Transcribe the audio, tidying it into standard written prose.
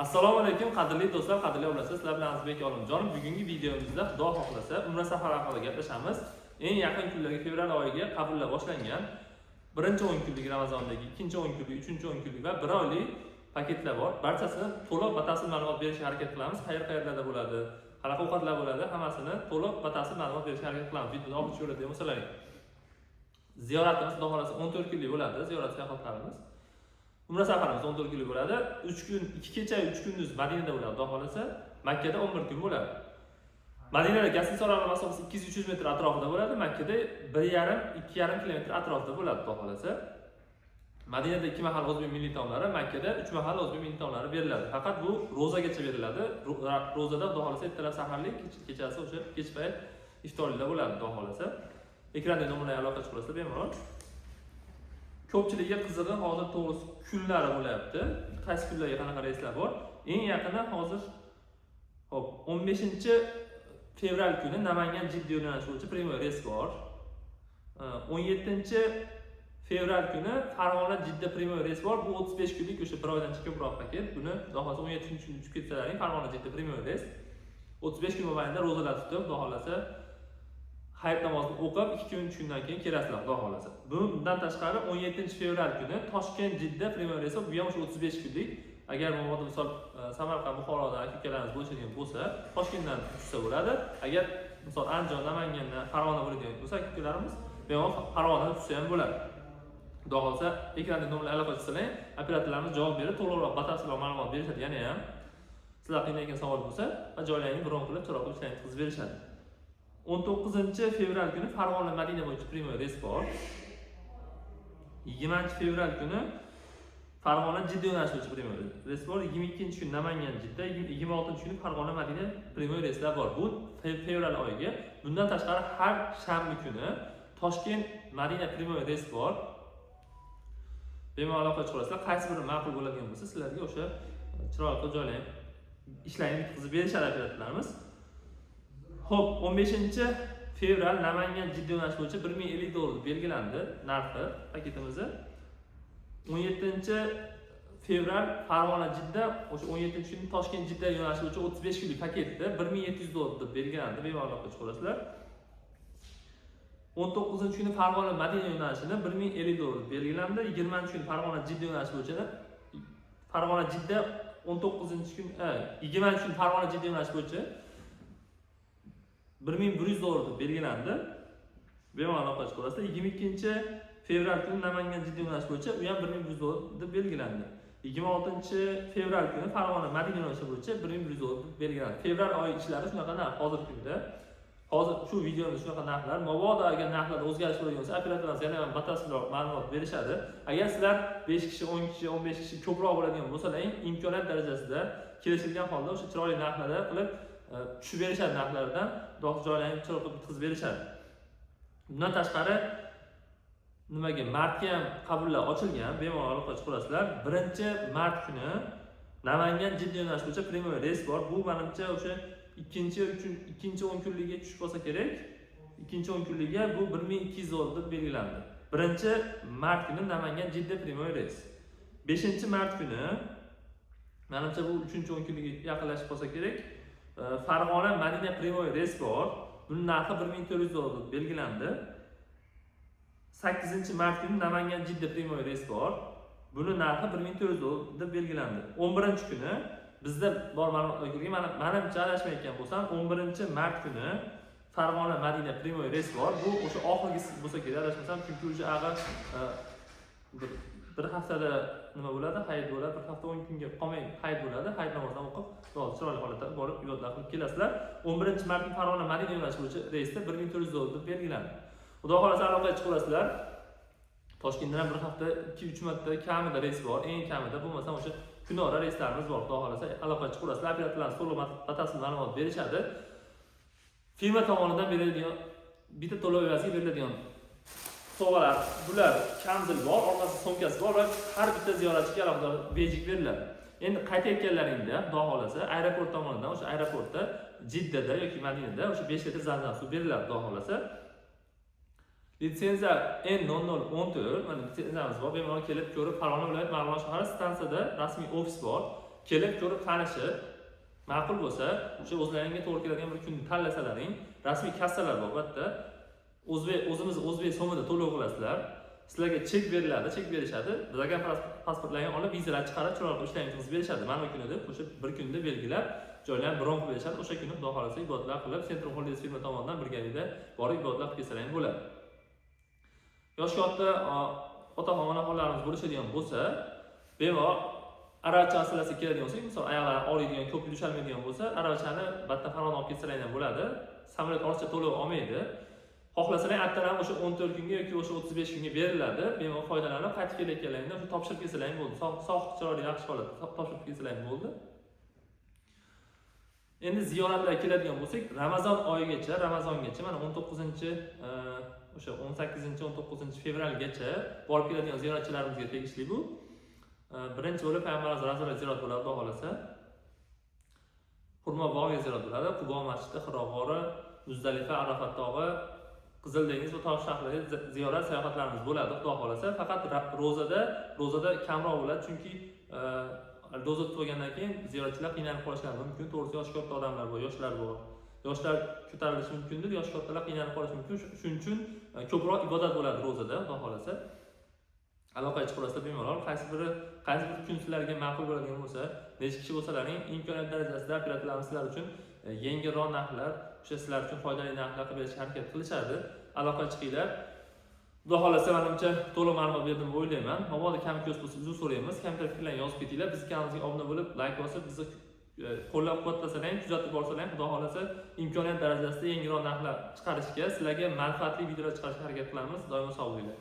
Assalomu alaykum qadrli do'stlar, qadrli obunachilar, sizlar bilan Azizbek Olimjonim. Bugungi videomizda Xudo xohlasa Umra safari haqida gaplashamiz. Eng yaqin kunlarga fevral oyiga qabullar boshlangan. Birinchi 10 kunlik Ramazondagi, ikkinchi 10 kunlik, uchinchi 10 kunlik va 1 oylik paketlar bor. Barchasini to'liq batafsil ma'lumot berishga harakat qilamiz. Qayerlarda bo'ladi, qanaqa ovqatlar bo'ladi, hammasini to'liq batafsil ma'lumot berishga harakat qilamiz. Videoni olib chiqib bo'lsalaring. Ziyoratimiz Xudo xohlasa 14 kunlik bo'ladi, ziyorat sayohatlarimiz. Umra safarimiz 14 kunlik bo'ladi. 3 kun, 2 kecha, 3 kunduz Madinada bo'ladi. Xudo xolasa Makkada 11 kun bo'ladi. Madinada Gasisora masofasi 200-300 metr atrofida bo'ladi. Makkada 1,5-2,5 kilometr atrofida bo'ladi. Xudo xolasa Madinada 2 mahal o'zbek milliy taomlari, Makkada 3 mahal o'zbek milliy taomlari beriladi. Faqat bu ro'zagacha beriladi. Ro'zada Xudo xolasa ertalab saharlik, kechasi o'sha kech payt iftorlikda bo'ladi. Xudo xolasa ekranda nomerlarga aloqa chiqarasizlar bemalol. Ko'pchilikga qizig'i hozir to'g'risi kunlari bo'lyapti. Qaysi kunlarga qanaqa reyslar bor? Eng yaqini hozir 15-fevral kuni Namangan Jidda yo'nalishi bo'yicha premyer reys bor. 17-fevral kuni Farg'ona Jidda premyer reys bor. Bu 35 kunlik o'sha 1 oydan ko'proq paket. Buni xudo xolasa 17 kun uchib ketsalaring Farg'ona Jidda premyer reys. 35 kun mobaynida ro'zalar tutib, xudo xolasa hayit namozini o'qib 2 kun 3 kundan keyin kelasizlar xudo xolasa. Bundan tashqari 17-fevral kuni Toshkent Jidda premyer reysi, bu ham o'sha 35 kunlik. Agar mabodo misol Samarqand, Buxorodan aka-ukalarimiz bo'lishadigan bo'lsa, Toshkentdan tushsa bo'ladi. Agar misol Andijon, Namangandan, Farg'ona bo'ladigan bo'lsa aka-ukalarimiz, bemalol Farg'onadan tushsa ham bo'ladi. Xudo xolasa ekranda nomerlarga aloqa qilsalaring, operatorlarimiz javob berib, to'liqroq batafsilroq ma'lumot berishadi. Yana ham sizlar qiynayotgan savol bo'lsa, joylaringni bron qilib, chiroq ishlaringizni qilib berishadi. 19-fevral kuni Farg'ona Madina bo'yicha premyer reys bor. 20-fevral kuni Farg'ona Jidda yo'nalishi bo'yicha premyer reys bor. 22-kun Namangan Jidda, 26-kuni Farg'ona Madina premyer reyslar bor. Bu fevral oyiga. Bundan tashqari har shanba kuni Toshkent Madina premyer reys bor. Bemalol aloqa chiqarasizlar. Qaysi biri ma'qul bo'ladigan bo'lsa, sizlarga o'sha chiroyli joylaring ishlaringizni qilib berishadi operatorlarimiz. Xo'p, 15-fevral Namangan Jidda yo'nalishi bo'yicha $1050 belgilandi narxi paketimizni. 17-fevral Farg'ona Jidda, o'sha 17-kun Toshkent Jidda yo'nalishi bo'yicha 35 kunlik paketda $1700 deb belgilandi. Bemalol aloqa chiqarasizlar. 19-kuni Farg'ona Madina yo'nalishida $1050 belgilandi. 20-kun Farg'ona Jidda yo'nalishi bo'yicha Farg'ona Jidda 19-kun 20-kun Farg'ona Jidda yo'nalishi bo'yicha $1100 deb belgilandi. Bemalol aloqa chiqarasizlar. 22-fevral kuni Namangan Jidda yo'nalishi bo'yicha u ham $1100 deb belgilandi. 26-fevral kuni Farg'ona Madina yo'nalishi bo'yicha $1100 deb belgilandi. Fevral oyi ishlari shunaqa narx hozirgi kunda. Hozir shu videomda shunaqa narxlar, mabodo agar narxlarda o'zgarish bo'ladigan bo'lsa, operatorlarimiz yana ham batafsilroq ma'lumot berishadi. Agar sizlar 5 kishi, 10 kishi, 15 kishi ko'proq bo'ladigan bo'lsalaring, imkoniyat darajasida kelishilgan holda o'sha chiroyli narxlarda qilib tushib berishadi narxlardan, do'st joylarini chiroyli bitkazib berishadi. Bundan tashqari nimaga martga ham qabullar ochilgan, bemalol aloqa chiqarasizlar. 1-mart kuni Namangan Jidda yo'nalishi bo'yicha premyer reys bor. Bu menimcha o'sha ikkinchi 10 kunligiga tushib qolsa kerak. Ikkinchi 10 kunligiga bu $1200 deb belgilandi. 1-mart kuni Namangan Jidda premyer reys. 5-mart kuni menimcha bu 3-10 kunligiga yaqinlashib qolsa kerak. Farg'ona Madina premyer reys bor. Buning narxi $1400 deb belgilandi. 8-mart kuni Namangan Jidda premyer reys bor. Buning narxi $1400 deb belgilandi. 11-kuni bizda bor ma'lumotlar ko'rgan, menimcha adashmayotgan bo'lsam, 11-mart kuni Farg'ona Madina premyer reys bor. Bu o'sha oxirgisi bo'lsa kerak, adashmasam, chunki o'sha bir haftada nima bo'ladi? Hayit bo'ladi. Bir hafta 10 kunga qolmay hayit bo'ladi. Hayit namozidan o'qib, chiroyli holatda borib ibodatlar qilib kelasizlar. 11-mart kuni Farg'ona Madina yo'nalishi bo'yicha reysda $1400 deb belgilandi. Xudo xolasa aloqaga chiqasizlar. Toshkentdan ham bir hafta 2-3 marta kamida reys bor. Eng kamida bo'lmasa o'sha kunora reyslarimiz bor. Xudo xolasa aloqaga chiqasizlar. Operatorlarimiz to'liq batafsil ma'lumot berishadi. Firma tomonidan beriladigan bitta to'lov evaziga beriladigan sovg'alar, bular kamzil bor, orqasida sumkasi bor va har bitta ziyoratchiga alohida bejik beriladi. Endi qaytayotganlaringda, xudo xolasa, aeroport tomonidan o'sha aeroportda, Jiddada yoki Madinada o'sha 5 litr zamzam suv beriladi, xudo xolasa. Litsenziya N0014, mana litsenziyamiz bor. Bemalol kelib ko'rib, Farg'ona viloyat Marg'ilon shahar stansiyada rasmiy ofis bor. kelib ko'rib tanishib, ma'qul bo'lsa, o'sha o'zlaringga to'g'ri keladigan bir kunni tanlasalaring, rasmiy kassalar bor, bu yerda o'zimiz o'zbek so'mida to'lov qilasizlar. Sizlarga chek beriladi, chek berishadi. Bizlarga pasportlarni olib, vizalar chiqarib, chiroyli ishlaringizni deb berishadi. Mana kuni deb o'sha bir kunda belgilab, joylarni bron qilib berishadi. O'sha kuni xudo xolasa ibodatlar qilib, Central Holidays firma tomonidan birgalikda borib ibodatlar qilib kelsalaring bo'ladi. Yoshga ota-ona onaxonlarimiz bo'lishadigan bo'lsa, bemalol aravacha asalasi keladigan bo'lsa, misol oyoqlari og'riydigan, ko'p yurisholmaydigan bo'lsa, aravachani battan farg'ona olib kelsalaring ham bo'ladi. Samolyot ortiqcha to'lov olmaydi. Xohlasalar ertadan o'sha 14 kunga yoki o'sha 35 kunga beriladi. Bemalol foydalanib, qaytib kelayotganlaringda o'sha topshirib kelsalaring bo'ldi. Sog' chiroyli yaxshi holatda topshirib kelsalaring bo'ldi. Endi ziyoratlarga keladigan bo'lsak, Ramazon oyigacha, Ramazongacha mana o'sha 18-19 fevralgacha borib keladigan ziyoratchilarimizga tegishli bu. Birinchi bo'lib Payg'ambarimiz Ravzalar ziyorat bo'ladi, xudo xolasa. Hurma bog'iga ziyorat bo'ladi, Qubo masjidi, Hiro g'ori, Muzdalifa, Arafat tog'i, Qizil dengiz va tog' shaharlariga ziyorat sayohatlarimiz bo'ladi, xudo xolasa. Faqat ro'zada kamroq bo'ladi, chunki ro'za tutgandan keyin ziyoratchilar qiynalib qolishlari mumkin. To'g'risi yoshi katta odamlar bor, yoshlar bor. Yoshlar ko'tarilishi mumkindir, yoshi kattalar qiynalib qolishi mumkin. Shuning uchun ko'proq ibodat bo'ladi ro'zada, xudo xolasa. Aloqaga chiqasizlar bemalol, qaysi bir kun sizlarga ma'qul bo'ladigan bo'lsa, necha kishi bo'lsalaring, imkoniyat darajasida operatorlarimiz sizlar uchun yengilroq narxlar, o'sha sizlar uchun foydali narxlar qilib berishga harakat qilishadi. Aloqaga chiqinglar. Xudo xolasa menimcha to'liq ma'lumot berdim deb o'ylayman. Mabodo kam-ko'p bo'lsa uzr so'raymiz. Kommentar fikrlarni yozib ketinglar. Bizning kanalimizga obuna bo'lib, like bosib, bizni qo'llab-quvvatlasalang, kuzatib borsalang, xudo xolasa imkoniyat darajasida yengilroq narxlar chiqarishga, sizlarga manfaatli videolar chiqarishga harakat qilamiz. Doimo sog' bo'linglar.